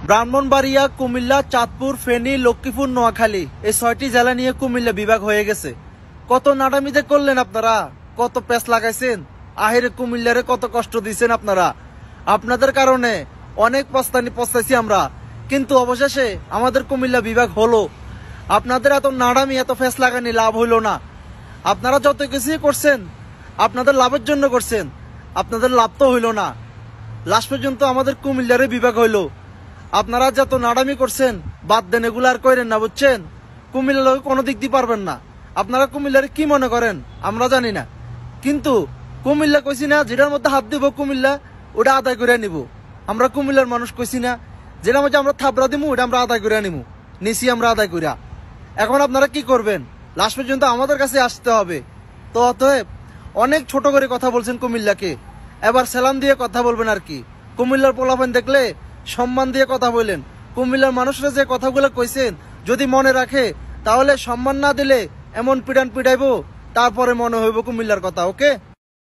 ব্রাহ্মণবাড়িয়া, কুমিল্লা, চাঁদপুর, ফেনী, লক্ষ্মীপুর, নোয়াখালী এই 6টি জেলা নিয়ে কুমিল্লা বিভাগ হয়ে গেছে। কত নাটামিতে করলেন আপনারা, কত প্যাচ লাগাইছেন, আহেরে কুমিল্লারে কত কষ্ট দিচ্ছেন আপনারা। আপনাদের কারণে অনেক পস্তাইছি আমরা, কিন্তু অবশেষে আমাদের কুমিল্লা বিভাগ হলো। আপনাদের এত নাড়ামি, এত ফ্যাস লাগানি লাভ হইল না। আপনারা যত কিছুই করছেন আপনাদের লাভের জন্য করছেন, আপনাদের লাভ তো হইল না। লাস্ট পর্যন্ত আমাদের কুমিল্লারে বিভাগ হইল। আপনারা যত নাড়ামি করছেন বাদ দেন, এগুলো আর করেন না, বুঝছেন? কুমিল্লার লোক কোনো দিক দিয়ে পারবেন না। আপনারা কুমিল্লারে কি মনে করেন আমরা জানি না, কিন্তু কুমিল্লা কইছি না যেটার মধ্যে হাত দিব কুমিল্লা ওটা আদায় করে নিব। আমরা কুমিল্লার মানুষ কইছি না যেটার মধ্যে আমরা থাবড়া দিব ওটা আমরা আদায় করে নিব, নিছি আমরা আদায় করিয়া। এখন আপনারা কি করবেন? লাস্ট পর্যন্ত আমাদের কাছে আসতে হবে। তো অতএব অনেক ছোট করে কথা বলছেন কুমিল্লাকে, এবার সালাম দিয়ে কথা বলবেন আর কি। কুমিল্লার পোলাপান দেখলে সম্মান দিয়ে কথা বলেন। কুমিল্লার মানুষরা যে কথাগুলো কইছেন যদি মনে রাখে, তাহলে সম্মান না দিলে এমন পিটান পিটাইবো তারপরে মনে হইব কুমিল্লার কথা। ওকে।